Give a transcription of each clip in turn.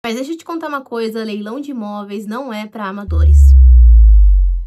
Mas deixa eu te contar uma coisa, leilão de imóveis não é para amadores.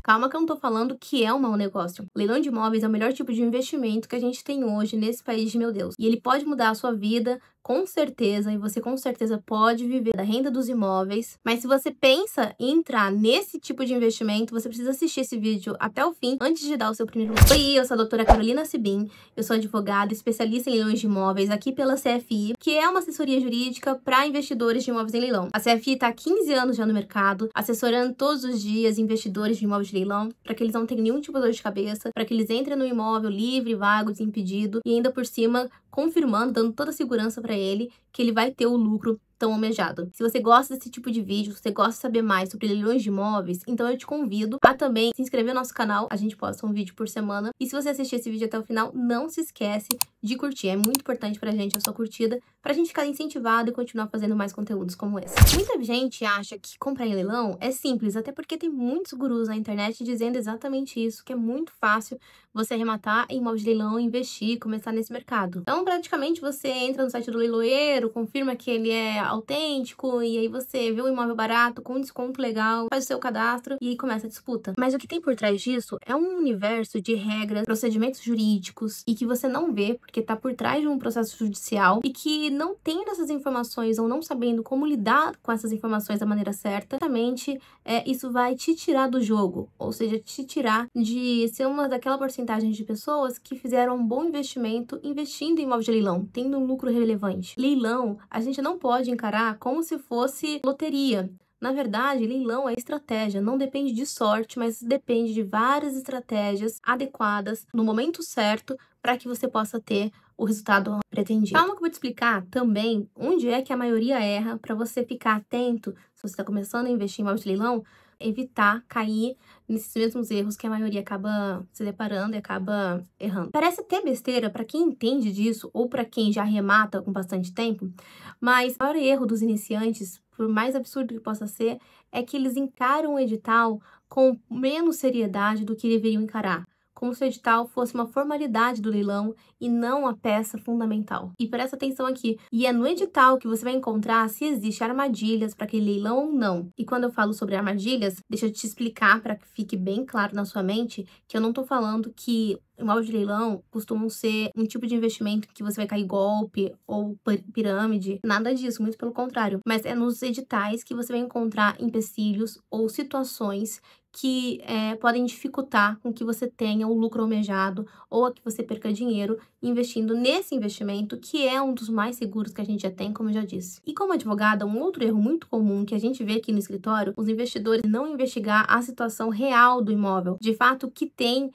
Calma que eu não tô falando que é um mau negócio. O leilão de imóveis é o melhor tipo de investimento que a gente tem hoje nesse país de meu Deus. E ele pode mudar a sua vida, com certeza, e você com certeza pode viver da renda dos imóveis. Mas se você pensa em entrar nesse tipo de investimento, você precisa assistir esse vídeo até o fim, antes de dar o seu primeiro like. Oi, eu sou a doutora Carolina Sibim, eu sou advogada, especialista em leilões de imóveis aqui pela CFI, que é uma assessoria jurídica para investidores de imóveis em leilão. A CFI está há 15 anos já no mercado, assessorando todos os dias investidores de imóveis de leilão, para que eles não tenham nenhum tipo de dor de cabeça, para que eles entrem no imóvel livre, vago, desimpedido e ainda por cima confirmando, dando toda a segurança para ele que ele vai ter o lucro tão almejado. Se você gosta desse tipo de vídeo, se você gosta de saber mais sobre leilões de imóveis, então eu te convido a também se inscrever no nosso canal. A gente posta um vídeo por semana. E se você assistir esse vídeo até o final, não se esquece de curtir. É muito importante pra gente a sua curtida, pra gente ficar incentivado e continuar fazendo mais conteúdos como esse. Muita gente acha que comprar em leilão é simples, até porque tem muitos gurus na internet dizendo exatamente isso, que é muito fácil você arrematar em imóvel de leilão, investir, começar nesse mercado. Então, praticamente, você entra no site do leiloeiro, confirma que ele é autêntico, e aí você vê o imóvel barato, com desconto legal, faz o seu cadastro e começa a disputa. Mas o que tem por trás disso é um universo de regras, procedimentos jurídicos, e que você não vê, porque tá por trás de um processo judicial, e que não tendo essas informações ou não sabendo como lidar com essas informações da maneira certa, certamente isso vai te tirar do jogo, ou seja, te tirar de ser uma daquela porcentagem de pessoas que fizeram um bom investimento investindo em imóvel de leilão, tendo um lucro relevante. Leilão, a gente não pode encarar como se fosse loteria. Na verdade, leilão é estratégia, não depende de sorte, mas depende de várias estratégias adequadas no momento certo para que você possa ter o resultado pretendido. Calma que eu vou te explicar também onde é que a maioria erra para você ficar atento, se você está começando a investir em imóvel de leilão, evitar cair nesses mesmos erros que a maioria acaba se deparando e acaba errando. Parece até besteira para quem entende disso ou para quem já arremata com bastante tempo, mas o maior erro dos iniciantes, por mais absurdo que possa ser, é que eles encaram o edital com menos seriedade do que deveriam encarar, como se o edital fosse uma formalidade do leilão e não a peça fundamental. E presta atenção aqui, e é no edital que você vai encontrar se existe armadilhas para aquele leilão ou não. E quando eu falo sobre armadilhas, deixa eu te explicar para que fique bem claro na sua mente que eu não estou falando que imóvel de leilão costumam ser um tipo de investimento que você vai cair golpe ou pirâmide, nada disso, muito pelo contrário. Mas é nos editais que você vai encontrar empecilhos ou situações que podem dificultar com que você tenha o lucro almejado ou a que você perca dinheiro investindo nesse investimento, que é um dos mais seguros que a gente já tem, como eu já disse. E como advogada, um outro erro muito comum que a gente vê aqui no escritório, os investidores não investigar a situação real do imóvel, de fato, o que tem,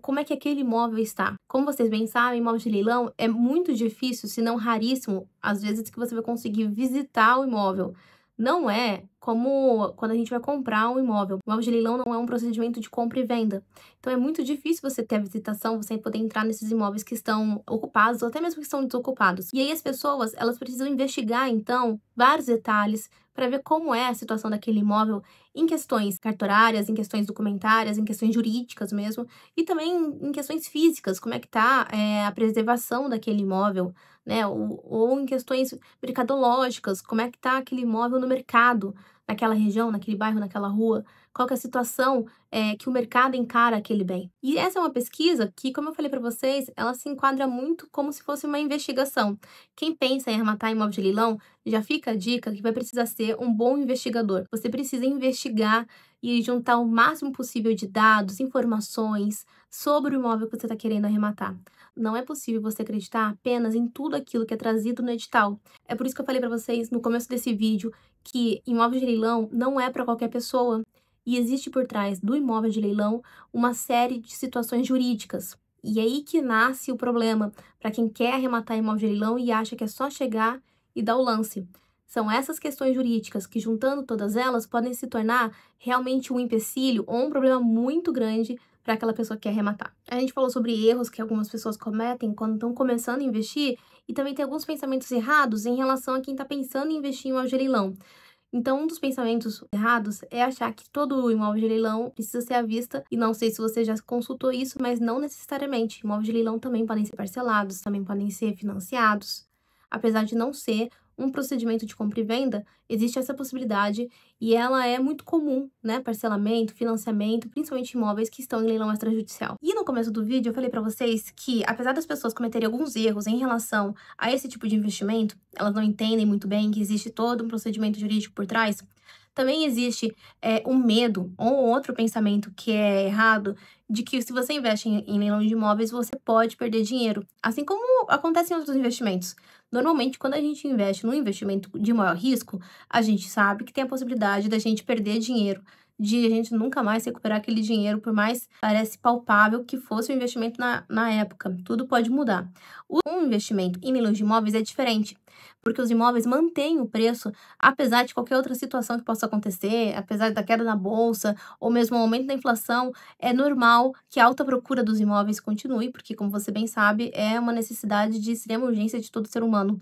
como é que aquele imóvel está. Como vocês bem sabem, imóvel de leilão é muito difícil, se não raríssimo, às vezes que você vai conseguir visitar o imóvel. Não é como quando a gente vai comprar um imóvel. O imóvel de leilão não é um procedimento de compra e venda. Então, é muito difícil você ter a visitação, você poder entrar nesses imóveis que estão ocupados ou até mesmo que estão desocupados. E aí, as pessoas, elas precisam investigar, então, vários detalhes para ver como é a situação daquele imóvel em questões cartorárias, em questões documentárias, em questões jurídicas mesmo, e também em questões físicas, como é que está a preservação daquele imóvel, né? Ou em questões mercadológicas, como é que está aquele imóvel no mercado, naquela região, naquele bairro, naquela rua, qual que é a situação que o mercado encara aquele bem. E essa é uma pesquisa que, como eu falei para vocês, ela se enquadra muito como se fosse uma investigação. Quem pensa em arrematar imóvel de leilão, já fica a dica que vai precisar ser um bom investigador. Você precisa investigar e juntar o máximo possível de dados, informações sobre o imóvel que você está querendo arrematar. Não é possível você acreditar apenas em tudo aquilo que é trazido no edital. É por isso que eu falei para vocês no começo desse vídeo que imóvel de leilão não é para qualquer pessoa. E existe por trás do imóvel de leilão uma série de situações jurídicas. E é aí que nasce o problema para quem quer arrematar imóvel de leilão e acha que é só chegar e dar o lance. São essas questões jurídicas que, juntando todas elas, podem se tornar realmente um empecilho ou um problema muito grande para aquela pessoa que quer arrematar. A gente falou sobre erros que algumas pessoas cometem quando estão começando a investir e também tem alguns pensamentos errados em relação a quem está pensando em investir em imóvel de leilão. Então, um dos pensamentos errados é achar que todo imóvel de leilão precisa ser à vista, e não sei se você já consultou isso, mas não necessariamente. Imóveis de leilão também podem ser parcelados, também podem ser financiados, apesar de não ser um procedimento de compra e venda, existe essa possibilidade e ela é muito comum, né? Parcelamento, financiamento, principalmente imóveis que estão em leilão extrajudicial. E no começo do vídeo eu falei para vocês que, apesar das pessoas cometerem alguns erros em relação a esse tipo de investimento, elas não entendem muito bem que existe todo um procedimento jurídico por trás. Também existe um medo ou outro pensamento que é errado de que se você investe em leilão de imóveis, você pode perder dinheiro. Assim como acontece em outros investimentos. Normalmente, quando a gente investe num investimento de maior risco, a gente sabe que tem a possibilidade da gente perder dinheiro, de a gente nunca mais recuperar aquele dinheiro, por mais parece palpável que fosse o investimento na época. Tudo pode mudar. Um investimento em leilão de imóveis é diferente, porque os imóveis mantêm o preço, apesar de qualquer outra situação que possa acontecer, apesar da queda na bolsa, ou mesmo o aumento da inflação, é normal que a alta procura dos imóveis continue, porque, como você bem sabe, é uma necessidade de extrema urgência de todo ser humano.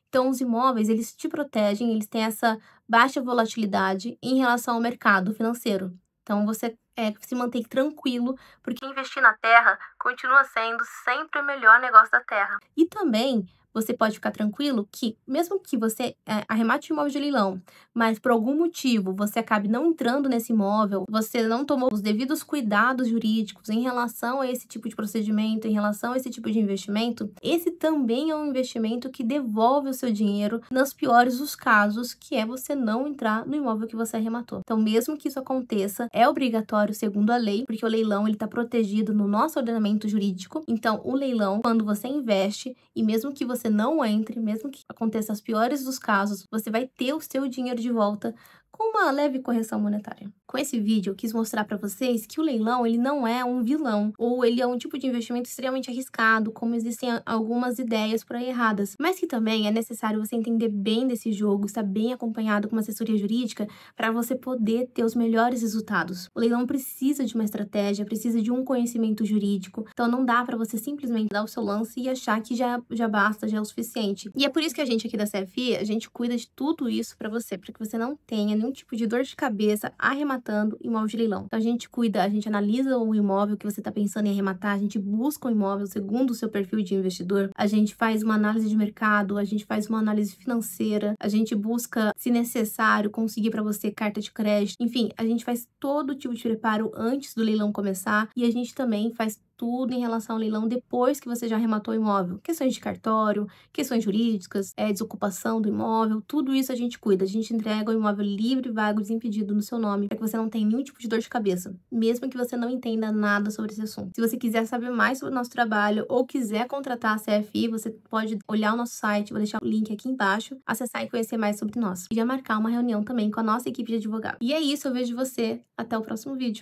Então, os imóveis, eles te protegem, eles têm essa baixa volatilidade em relação ao mercado financeiro. Então, você se mantém tranquilo, porque investir na terra continua sendo sempre o melhor negócio da terra. E também, você pode ficar tranquilo que, mesmo que você arremate o imóvel de leilão, mas por algum motivo você acabe não entrando nesse imóvel, você não tomou os devidos cuidados jurídicos em relação a esse tipo de procedimento, em relação a esse tipo de investimento, esse também é um investimento que devolve o seu dinheiro nos piores dos casos, que é você não entrar no imóvel que você arrematou. Então, mesmo que isso aconteça, é obrigatório segundo a lei, porque o leilão ele está protegido no nosso ordenamento jurídico. Então, o leilão, quando você investe, e mesmo que você não entre, mesmo que aconteça as piores dos casos, você vai ter o seu dinheiro de volta com uma leve correção monetária. Com esse vídeo, eu quis mostrar para vocês que o leilão, ele não é um vilão, ou ele é um tipo de investimento extremamente arriscado, como existem algumas ideias por aí erradas, mas que também é necessário você entender bem desse jogo, estar bem acompanhado com uma assessoria jurídica para você poder ter os melhores resultados. O leilão precisa de uma estratégia, precisa de um conhecimento jurídico, então não dá para você simplesmente dar o seu lance e achar que já basta, já é o suficiente. E é por isso que a gente aqui da CFI, a gente cuida de tudo isso para que você não tenha nenhum tipo de dor de cabeça arrematando imóvel de leilão. Então a gente cuida, a gente analisa o imóvel que você está pensando em arrematar, a gente busca um imóvel segundo o seu perfil de investidor, a gente faz uma análise de mercado, a gente faz uma análise financeira, a gente busca, se necessário, conseguir para você carta de crédito, enfim, a gente faz todo tipo de preparo antes do leilão começar e a gente também faz tudo em relação ao leilão depois que você já arrematou o imóvel. Questões de cartório, questões jurídicas, desocupação do imóvel, tudo isso a gente cuida. A gente entrega o imóvel livre, vago, desimpedido no seu nome, para que você não tenha nenhum tipo de dor de cabeça, mesmo que você não entenda nada sobre esse assunto. Se você quiser saber mais sobre o nosso trabalho ou quiser contratar a CFI, você pode olhar o nosso site, vou deixar o link aqui embaixo, acessar e conhecer mais sobre nós. E já marcar uma reunião também com a nossa equipe de advogado. E é isso, eu vejo você até o próximo vídeo.